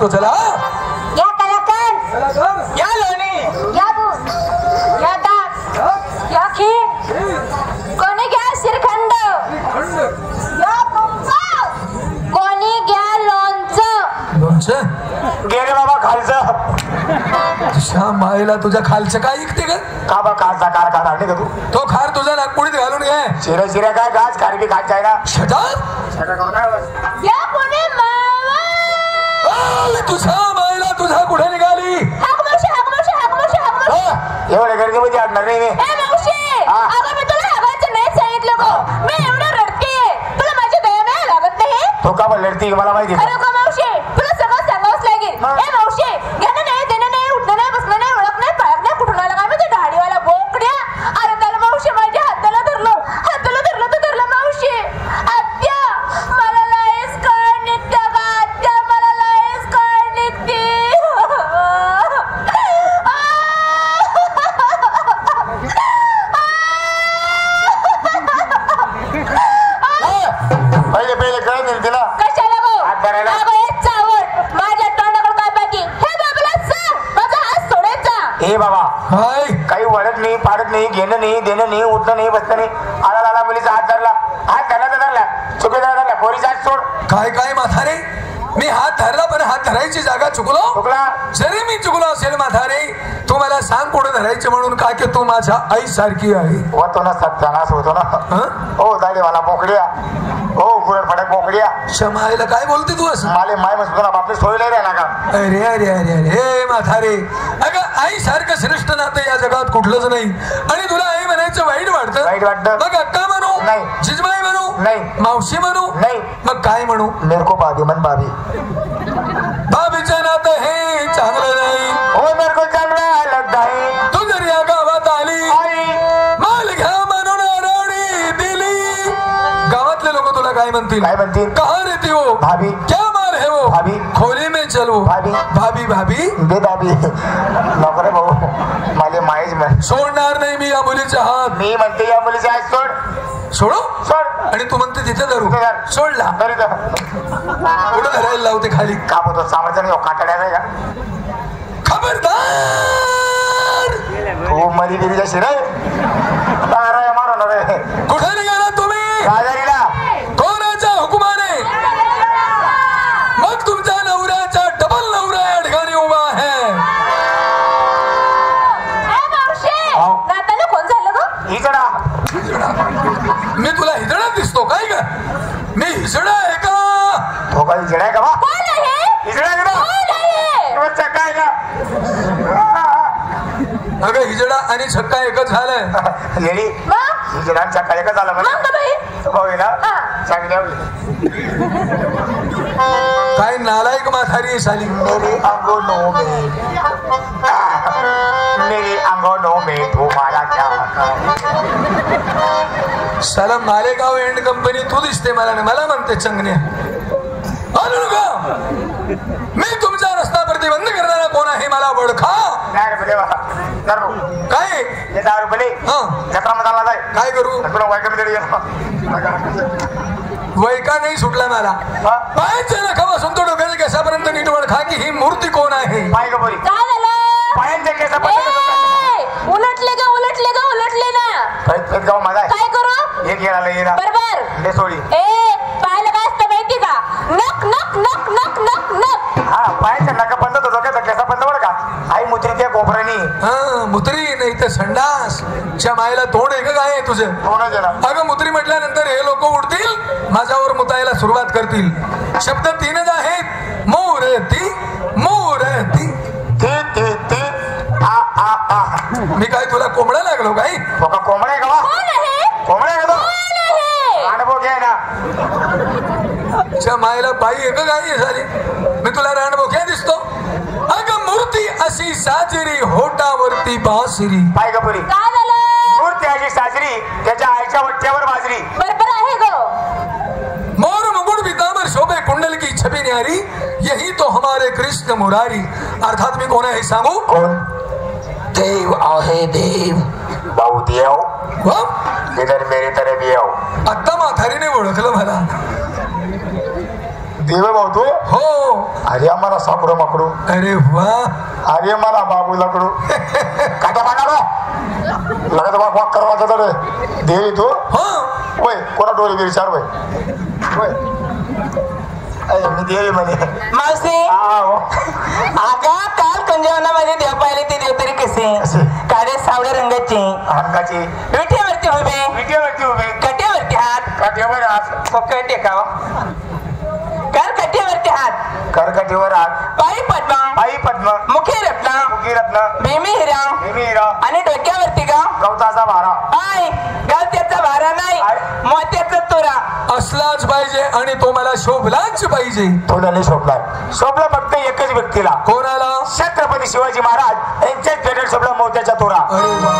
तो चला या कलाकंद, या लोणी, या दूध, या ताक, या खीर, कोणी घ्या श्रीखंड, या कुंभ, कोणी घ्या लोणचं. लोणचं घे रे बाबा खालचं. तुझ्या मायला तुझ्या खालचं काय ऐकते का? का बा खालचा कार का आणली का तू? तो खार तुझ्या नागपुडीत घालून घे. शिऱ्या शिऱ्या काय घास खारबी खात जाय ना. या कोणी मावा. तुझ्या मायला तुझ्या कुठे निघाली? हाक मावशी, हाक मावशी, हाक मावशी, हाक मावशी. एवढ्या गर्दीमध्ये आणणार नाही मी. ए मावशी, हा. अगं मी तुला आवाज नाही सांगितलं गो. मी एवढं रडतेय, तुला माझी दया नाही लागत नाही? तो का लढती मला माहिती. अरे गो मावशी, तुला सगळं सांगावंच लागेल. ए मावशी, घेणं नाही, देणं नाही, उठणं नाही, बसणं नाही, ओळख नाही, पाळख नाही, कुठून आला काय माहिती दाढीवाला बोकड्या. अरे त्याला मावशी माझ्या हाताला धरलं तर धरलं मावशी. आत्या मला लाईस कळ निघते का? आत्या मला लाईस कळ निघते. पहिले पहिले कळत नाही तिला. कशाला गो? हात धरायला. अगं एक चावट, माझ्या तोंडाकडे काय बाकी? हे बाबूला सांग, माझा हात सोडायचा. हे बाबा काय काही वळत नाही, पाडत नाही, घेणं नाही, देणं नाही, उठणं नाही, बसणं नाही. आला आला मुलीचा हात धरला, हात धरला तर धरला, चुकीचा धरला, पोरीचा हात सोड. काय काय म्हातारे, मी हात धरला पण हात धरायची जागा चुकलो. चुकला. जरी मी चुकलो असेल म्हातारे, तू मला सांग कुठे धरायचे म्हणून. का की तू माझ्या आई सारखी आहे. होतो ना सत्यानाश होतो ना. हं? हो दाढीवाला बोकड्या, हो गुरड फडक बोकड्या. क्षमायला काय बोलते तू असं? माले माय म्हणतो ना बापरे सोय नाही राहिला का. अरे अरे अरे अरे हे म्हातारे, अगं आई सारखं श्रेष्ठ नातं या जगात कुठलंच नाही. आणि तुला आई म्हणायचं वाईट वाटतं? वाईट वाटतं. मग अक्का म्हणू? नाही. जिजबाई म्हणू? नाही. मावशी म्हणू? नाही. मग काय म्हणू? मेरे को भाभी मन भाभी. भाभीचं नातं हे चांगलं नाही. हो मेरे को चांगला लगता है. तू जर या गावात आली, आई माल घ्या म्हणून आरवणी दिली, गावातले लोक तुला काय म्हणतील? काय म्हणतील? कहा रहती हो? भाभी. क्या माल है वो? भाभी. खोली में चलो. भाभी. भाभी भाभी दे भाभी. नको रे भाऊ, माले माहीच म्हण. सोडणार नाही मी या मुलीचा हात. मी म्हणते या मुलीचा हात सोड. सोडू? सोड. आणि तू म्हणते तिथे धरू. तिथे धर. सोडला तरी तर कुठं धरायला लावते खाली? काम होतो सामाचा नाही काटाड्याचा का. खबरदार. हो मरी बिरीच्या शिराय मारो ना रे. कुठे निघाला तुम्ही? बाजारीला. कोणाच्या हुकुमाने? मग तुमच्या नवऱ्याचा डबल नवरा या ठिकाणी उभा आहे. ए मावशी, नाताला कोण झालं गं? इकडा. मी तुला हिजडा दिसतो काय का? मी हिजडा आहे का? तो काही जिडाय का बा. कोण आहे? इकडे कोण आहे? रोजचा काय का. अगं हिजडा आणि छक्का एकच झालंय. येडी मग? इकडांच्या काय का झालं मग म्हणा. गं बाई? भाऊ आहे ना हा. चांगली काय नालायक म्हातारी साली. मेरे अंगों में मेरे अंगों में तुम्हारा क्या साला मालेगाव एंड कंपनी तू दिसते मला ना. मला म्हणते चंगण्या. आणू नका. मी तुमचा रस्ता प्रतिबंध करणारा कोण आहे मला ओळखा. काय? 10 रुपये जत्रा मध्ये जाय. काय करू? वैका नाही सुटला मला. पायाच्या नखापासून तो डोक्याच्या केसापर्यंत नीट ओळखा की ही मूर्ती कोण आहे. पाय का बोरी. काय झालं? पायांच्या केसा उलटले का उलटले का उलटले ना. गाव माझा आहे. काय करू? एक गेला येणार बरोबर. ले सोडी. ए पायाला काय असतं माहिती का? नक नक नक नक नक नक. हा पायाच्या नका बंद होतो डोक्याचा केसा बंद बरं का. आई मुत्री त्या गोबरानी. हा मुत्री नाही तर संडास. च्या मायला तोंड आहे का काय आहे तुझं? कोणाच ना. अगं मुत्री म्हटल्यानंतर हे लोक उडतील, माझ्यावर मुतायला सुरुवात करतील. शब्द 3च आहेत. मूर्ती मूर्ती. मी काय तुला कोंबडा लागलो काय? कोंबडा आहे का बा? कोण आहे? कोंबडा आहे का तो? कोण आहे? अनुभव घ्याय ना. च्या मायला बाई आहे का काय झाली? मी तुला रानबोक्या दिसतो? अगं मूर्ती अशी साजरी, होटावरती बासरी. पाय का बोरी. काय झालं? मूर्ती अशी साजरी, त्याच्या आईच्या वट्ट्यावर बाजरी. बरोबर आहे गो. मोर मुकुट पीतांबर शोभे कुंडल की छबी न्यारी, यही तो हमारे कृष्ण मुरारी. अर्थात मी कोण आहे सांगू? कोण? देव आहे देव. भाऊ देव. वा? इधर मेरी तरफ येऊ. आत्ता म्हातारीने ओळखलं मला. देव भाऊ तू हो. अरे आम्हाला साकडो माकडो अरे वा. अरे मला बाबू लाकडो काटा मांडा लगत वाक वाक करवाचा तर देवी तू हो. होय कोणा डोळे गिरी चार वय होय मी देवी म्हणे मावशी हो. आगा काल कंजवनामध्ये देव पाहिले ते देव तरी कसे काळे सावळ्या रंगाचे अंगाची विठ्यावरती उभे विटेवरती उभे कट्यावरती हात काठीवर हात पकड टेकाव कर कट्यावरती हात करकटीवर हात पायी पद्मा पायी पद्म मुखी रत्न मुखी रत्न भीमी हिरा भीमी हिरा आणि डोक्यावरती का गवताचा भारा आय गवत्याचा भारा नाही मोत्याचा तुरा असलाच पाहिजे आणि तो मला शोभलाच पाहिजे. तोंडाने शोभलाय शोभला फक्त एकच व्यक्तीला कोणाला? छत्रपती शिवाजी महाराज यांच्याच फेडर शोभला मोत्याचा तोरा. अरे वा.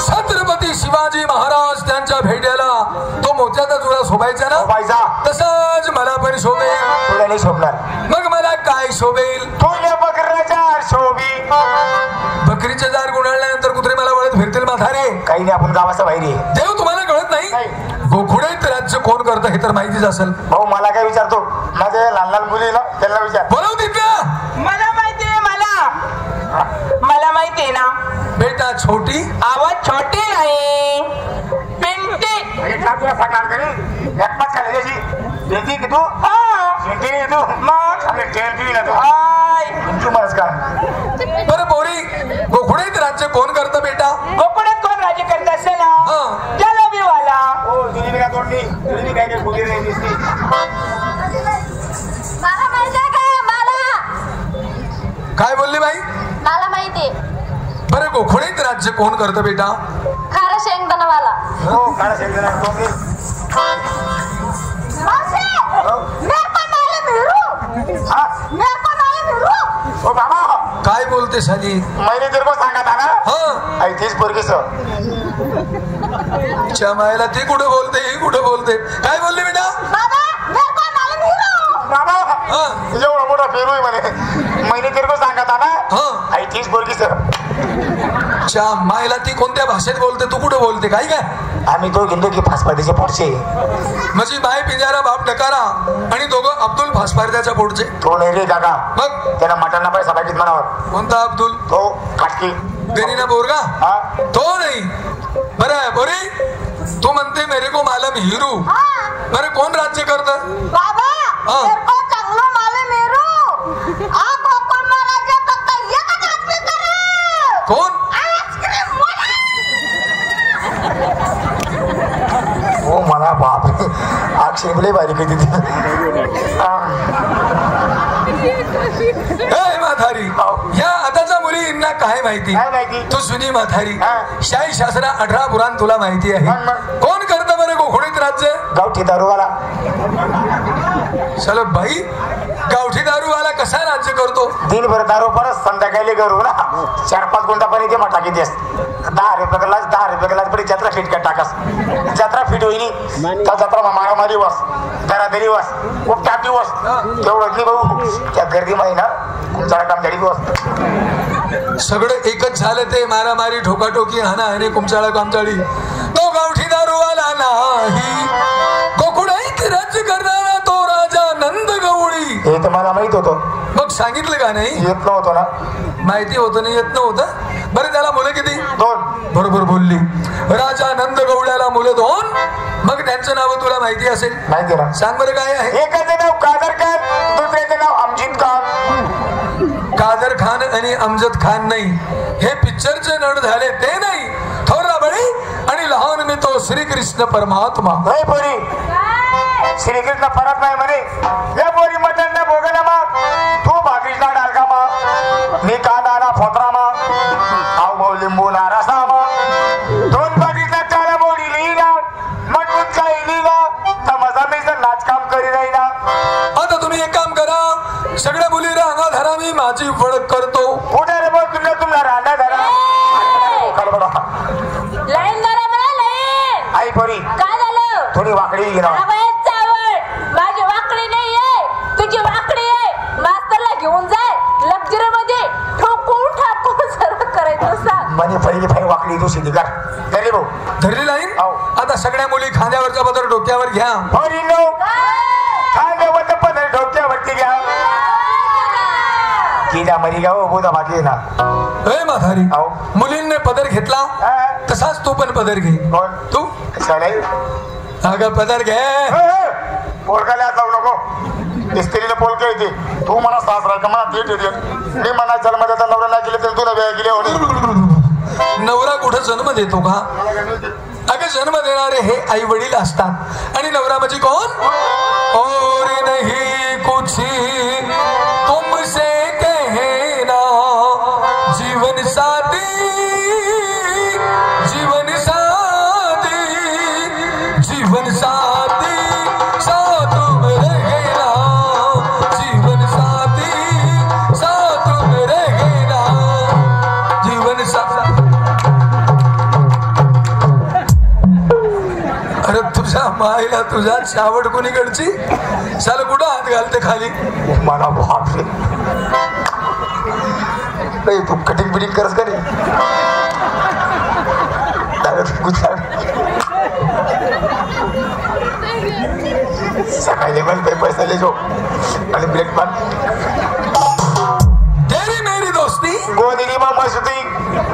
छत्रपती शिवाजी महाराज त्यांच्या भेट्याला तो मोत्याचा चुरा शोभायचा ना, शोभायचा तसाच मला पण शोभेल. तोंडाने शोभणार मग मला काय शोभेल? तोंड्या बकऱ्याच्या शोभी बकरीचे दार गुंडाळल्यानंतर कुत्रे मला वळत फिरतील म्हातारे. काही नाही आपण गावाचा बाहेर आहे. देव तुम्हाला कळत नाही? गोखुडेत राज्य कोण करतं हे तर माहितीच असेल. भाऊ मला काय विचारतो माझे लहान लहान मुली ना त्यांना विचार बोलव तिथल्या. मला माहितीये मला माहितीये ना बेटा छोटी आवाज छोटी नाही पिंटी तू मग बरं पोरी, गोखुडेत राज्य कोण करतं बेटा? कोकणात कोण राज्य करत असेल ना जलबीवाला मला माहितीये का? मला काय बोलली बाई? मला माहितीये. बरं गोखुडेत राज्य कोण करतं बेटा? खारा शेंगदाणावाला. हो काळा शेंगदाणा टोपी. मावशी, मेरे को मालूम हिरू. हा? मेरे को मालूम हिरू. ओ बाबा काय बोलते साली? मैंने तेरे को सांगा था ना हा, आई तीच पोरगी सर चमायला ती कुठं बोलते ही कुठं बोलते? काय बोलली बेटा? बाबा, मेरे को मालूम हिरू. बाबा हा, एवढा मोठा फेरू आहे म्हणे मैंने तेरे को सांगा था ना हा. आई तीच पोरगी सर. मायला ती कोणत्या भाषेत बोलते? तू कुठं बोलते? काय काय? आम्ही तो गेलो की फासपाटीचे पोटचे म्हणजे बाय पिंजारा बाप डकारा आणि दोघं अब्दुल फासपारद्याच्या पोटचे. तो नाही रे काका मग त्याला मटणला पैसा पाहिजे म्हणावर कोणता अब्दुल? तो काटकी गरीना बोरगा? हा तो नाही. बरं बोरी, तू म्हणते मेरे को मालम हिरू. बरं कोण राज्य करतं? बाबा, हा. मेरे को चांगलं मालूम हिरू. आ कोकण महाराजा फक्त एकच आदमी करेल. कोण? आईस्क्रीम वाला. हो मला बापरे आक्षेपले बारीक आहे तिथे. ए म्हातारी, या आताच्या मुलींना काय माहिती? काय माहिती? तू सुनी म्हातारी. हा. शाही शास्त्र 18 पुराण तुला माहिती आहे. मग. कोण करतं बरं गोखुडीत राज्य? गावठी दारूवाला चलो बाई, गावठी दारूवाला कसा राज्य करतो? दिनभर दारू परत संध्याकाळी करू ना 4-5 गुंठा पण इथे टाकी देस 10 रुपये ग्लास पडी जत्रा फिट काय टाकास जत्रा फिट होईनी त्या जत्रा मारामारी वस दरादरी वस खूप टाकी वस तेवढं नाही भाऊ त्या गर्दी महिना तुमचा काम झाली वस सगळं एकच झालं ते मारामारी ठोकाठोकी हाणाहाणी कुमचाळा कामचाळी. तो गावठी दारूवाला नाही, गोकुळाईत राज्य करणारा तो राजा नंद गवळी. हे तर मला माहित होतं. मग सांगितलं का नाही? येत नव्हतं ना. माहिती होतं नाही, येत नव्हतं. बरं त्याला मुलं किती? 2. बरोबर बोलली. राजा नंद गवळ्याला मुलं 2. मग त्यांचं नाव तुला माहिती असेल? माहिती ना. सांग बरं काय आहे? एकाचं नाव कादर खान दुसऱ्याचं नाव अमजिद खान. कादर खान आणि अमजद खान नाही, हे पिक्चरचे नट झाले ते नाही. थोरला बळी आणि लहान मी तो श्रीकृष्ण परमात्मा. नाही पोरी श्रीकृष्ण फरक नाही म्हणे. या पोरी मटन ना भोगला मग तू भाकरीला डालका मग मी कांदा ना फोतरा मग आव भाऊ लिंबू ना रसा मग 2 भाकरीला 4 बोडी लिहिला मटून काही लिहिला तर मजा मी नाच काम करी नाही ना. आता तुम्ही एक काम करा, सगळ्या मुली रांगा धरा, मी माझी ओळख करतो. कुठे रे बघ तुम्हाला रांडा धरा लाईन धरा मला, लाईन. आई पोरी काय झालं? थोडी वाकडी घे ना. माझी वाकडी नाहीये, तुझी वाकडी आहे. मास्तरला घेऊन जाय लक्झरी मध्ये ठोकून सर्व करायचं सांग. म्हणे पहिली फाई वाकडी तू शिंदी कर तरी भाऊ धरली लाईन. हो. आता सगळ्या मुली खांद्यावरचा पदर डोक्यावर घ्या. पोरींनो खांद्यावरचा पदर डोक्यावरती घ्या. किला मरी गाव बोधा बाकी ना. ए म्हातारी, मुलींनी पदर घेतला तसाच तू पण पदर घे. कोण तू? अगं पदर घे. पोलकाला जाऊ नको. स्त्रीला पोलके येते. तू म्हणा सासरा का म्हणा देत येते. मी म्हणा जन्मदाता नवरा नाही गेले तर तुला वेळ गेले होणे. नवरा कुठं जन्म देतो का? अगं जन्म देणारे हे आई वडील असतात. आणि नवरा म्हणजे कोण? और नहीं कुछ तुमसे कहना जीवन साथी, जीवन साथी, जीवन साथी साथ में रहेगा, जीवन साथी साथ में रहेगा, जीवन साथी. अरे तुझ्या माईला तुझ्या चावड कोणीकडची? चाल कुठं हात घालते खाली? मला बापरे. तू कटिंग बिटिंग करस का नाही? सकाळी पण पैसा ले जो आणि ब्रेक पण. तेरी मेरी दोस्ती गोदी में मस्ती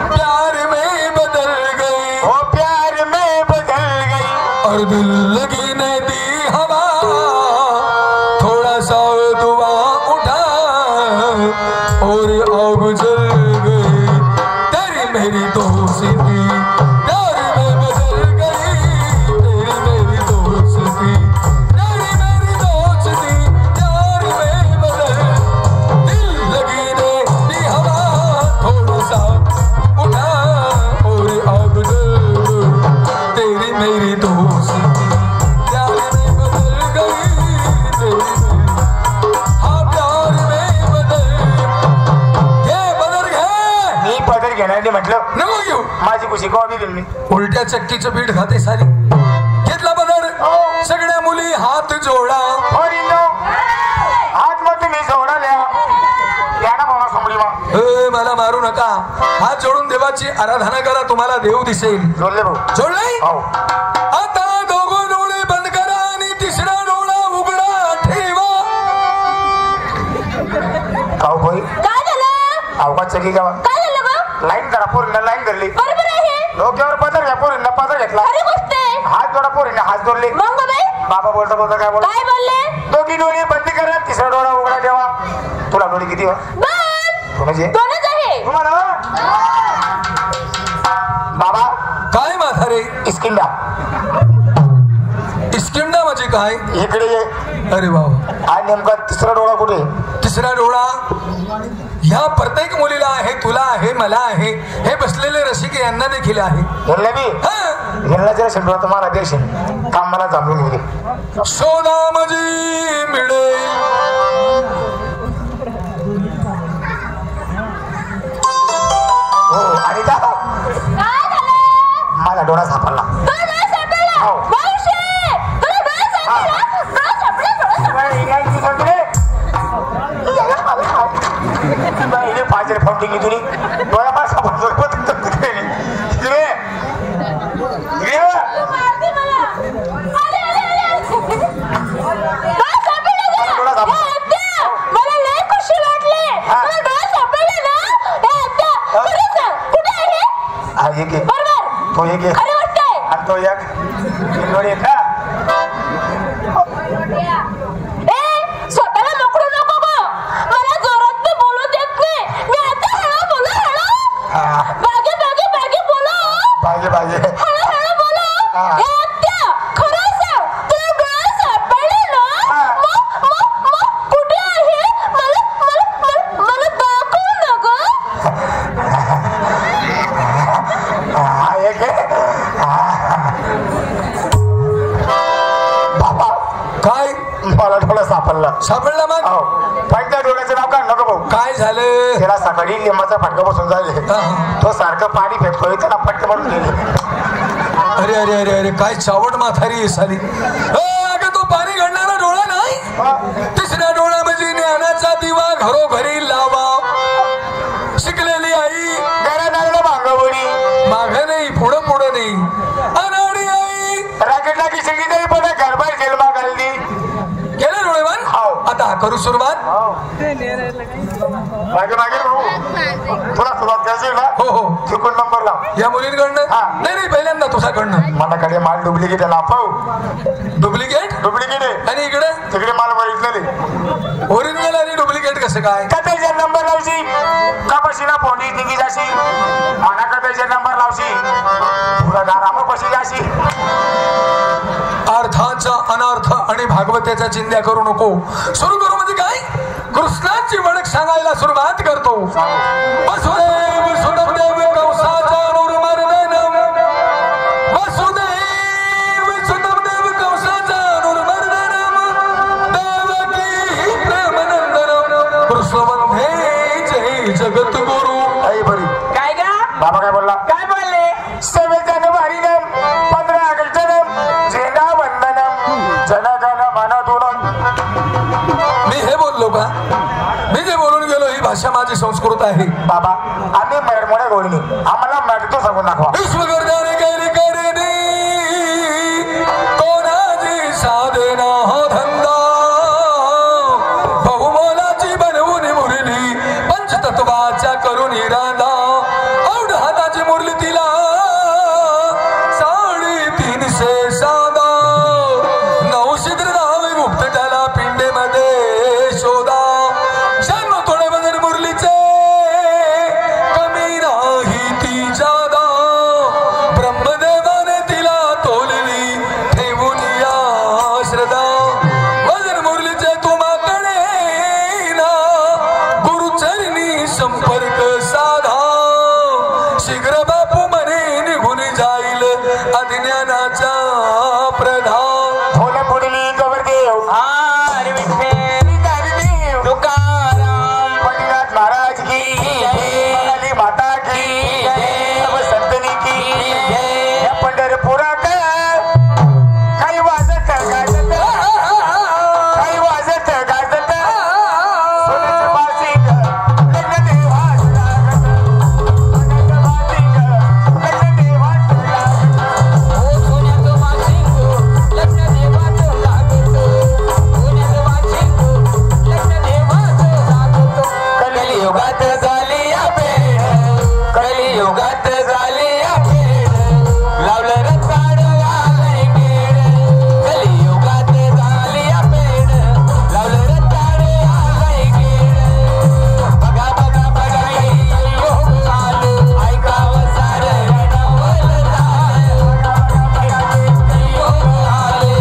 प्यार में बदल गई, ओ प्यार में बदल गई. और दिल लगी ने दी हवा, थोड़ा सा दुआ उठा और आग जल गई. तेरी मेरी दोस्ती प्यार में बदल गई, तेरी मेरी दोस्ती, तेरी मेरी दोस्ती प्यार में बदल. दिल लगी ने दी हवा, थोड़ा सा उठा और आग जल गई. तेरी मेरी दोस्ती प्यार में बदल गई, तेरी मेरी, हाँ प्यार में बदल. घे पदर घे. मी पदर घेणार नाही म्हटलं. नको घेऊ. माझी खुशी कवा बी गेली. उलट्या चक्कीचं पीठ खाते सारी. घेतला पदर. सगळ्या मुली हात जोडा. पोरींनो हात मग तुम्ही जोडाल्या. या ना बाबा सोमडी मग ए, मला मारू नका. हात जोडून देवाची आराधना करा, तुम्हाला देव दिसेल. जोडले भाऊ. जोडले. हो आता दोघं डोळे बंद करा आणि तिसरा डोळा उघडा ठेवा. काऊ भाई काय झालं? अवकाश चकी गावा. काय झालं गं? लाईन करा. पोरींना लाईन धरली. बरोबर आहे. डोक्यावर पदर घ्या. पोरींना पदर घेतला. खरी गोष्ट आहे. हात जोडा. पोरींना हात जोडले. मग बाई बाबा बोलता बोलता काय बोल. काय बोलले? दोघी डोळे बंद करा. तिसरा डोळा उघडा ठेवा. तुला डोळे किती हो? दोन. म्हणजे दोनच आहे. तुम्हाला बाबा काय म्हातारे? इस्किंडा इस्किंडा म्हणजे काय? इकडे ये. अरे बाबा, हा नेमका तिसरा डोळा कुठे? तिसरा डोळा ह्या प्रत्येक मुलीला आहे, तुला आहे, मला आहे, हे बसलेले रसिक यांना देखील आहे. यांना बी हा. यांना जरा शेंडोळा तुम्हाला देशील काम मला जाणून घेऊ दे. शोधा म्हणजे मिळेल. हो आणि का काय झालं? मला डोळा सापडला. तुला डोळा सापडला? हो. मावशी, तुला डोळा सापडला? डोळा सापडला, डोळा सापडला. पाचरे फाउंडिंग तुम्ही डोळा पास सापडतो. मारते मला. अरे, अरे, अरे. डोळा सापडला तुला? डोळा सापडला. हे आत्या, मला लय खुशी वाटली. तुला डोळा सापडला ना? हे आत्या, खरं सांग, कुठे आहे हे? हा एक आहे. बरोबर. तो एक आहे. खरी गोष्ट आहे. आणि तो एक डोळे का ए, स्वतःला मोकळू नको गं. मला जोरात तर बोलू देत नाही. मी आता हळू बोलू, हळू. बागे बागे बागे बोला. पाहिजे पाहिजे. हळू हळू बोला. हा. ए, आत्या, खरं सांग, तुला डोळा सापडला ना? मग कुठे आहे? मला दाखव ना गं. हा एक आहे. बाबा काय मला डोळा सापडला. सापडला? मग हो पण त्या डोळ्याचं नाव काढ नको भाऊ. काय झालं? त्याला सकाळी लिंबाचा फटका बसून जायले. हा. तो सारखं पाणी फेकतोय. त्याला फटके म्हणून गेले. अरे अरे अरे अरे, काय चावड म्हातारी आहे साली. अगं तो पाणी घडणारा डोळा नाही. तिसरा डोळा म्हणजे ज्ञानाचा दिवा घरोघरी लावा. शिकलेली आई घरात लागलं भांगवडी. मागं नाही, पुढं पुढं नाही. अनाडी आई या मुलींकडनं हा. नाही पहिल्यांदा तुझ्याकडनं मनाकडे माल डुप्लिकेट आहे लापाव डुप्लिकेट डुप्लिकेट आहे आणि इकडे तिकडे माल बघितलेले ओरिजिनल आणि डुप्लिकेट कसं काय कथेचे नंबर लावशी का बशीना फोनी निघी जाशी मना कथेचे नंबर लावशी पुरा गाराम बशी जाशी अर्थाचा अनर्थ आणि भागवताच्या चिंध्या करू नको सुरू करू म्हणजे काय कृष्णाची वळख सांगायला सुरुवात करतो वसुदेव सुतदेव कंसाचा नुरमर्दनम वसुदेव सुतदेव कंसाचा नुरमर्दनम देवकी प्रेमनंदनम कृष्णवंदे जय जगद्गुरु आई बरी काय गा बाबा काय बोलला काय बोलले 7 जानेवारी 15 ऑगस्ट झेंडा वंदनम जनगण मन मी हे बोललो का मी जे बोलून गेलो ही भाषा माझी संस्कृत आहे बाबा आम्ही मॅडमोड्या गोळीने आम्हाला मॅडतो सांगून दाखवा विश्वगर्जाने केली करेनी कोणाची साधना धंदा बहुमोलाची बनवून मुरली पंचतत्वाच्या करून राधा औढ हाताची मुरली तिला 350 साधा 900 नावे गुप्त त्याला पिंडेमध्ये शोधा शहाण्णव थोडे वजन मुरलीचे कमी नाही ती जादा ब्रह्मदेवाने तिला तोलली ठेवून या श्रद्धा वजन मुरलीचे तुम्हाकडे ना गुरुचरणी संपर्क साधा शीघ्र बापू मने निघून जाईल अज्ञानाचा प्रधान फुलं फुडली गवरदेव अरे विठ्ठल तुकाराम पंडित महाराज की काली माता की सब संतनी की या पंढरपुरात काही वाजत गाजत काही वाजत गाजत सोन्याचं बासिक लग्न देवास लागत सोन्याचं बासिक लग्न देवास लागत ओ सोन्याचं बाशिंग लग्न देवाचं लागत सोन्याचं बाशिंग लग्न देवाचं लागत कलियुगात झाली या पेढ कलियुगात झाली या पेढ लावलं रताड आलंय गेड कलियुगात झाली या पेढ लावलं रताड आलंय गेड बघा बघा बघा योग आलो ऐकावं सारं रडवलं जाय योग आले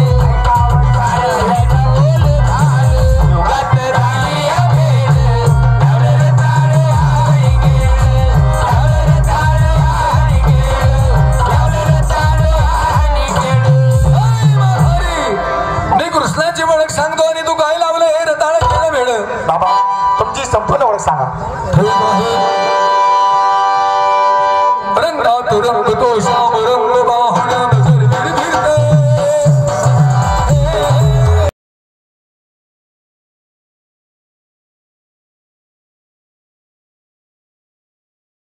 सारं रडवलं झालं युगात झाली या पेढ लावलं रताड आलंय गेड लावलं रताड आलंय गेड लावलं रताड आलंय गेड ऐ म्हातारी, मी कृष्णाची ओळख सांगतो आणि तू काय लावलं हे रताळ केलं वेळ बाबा तुमची संपूर्ण ओळख सांगा रंगात रंगतो श्याम रंग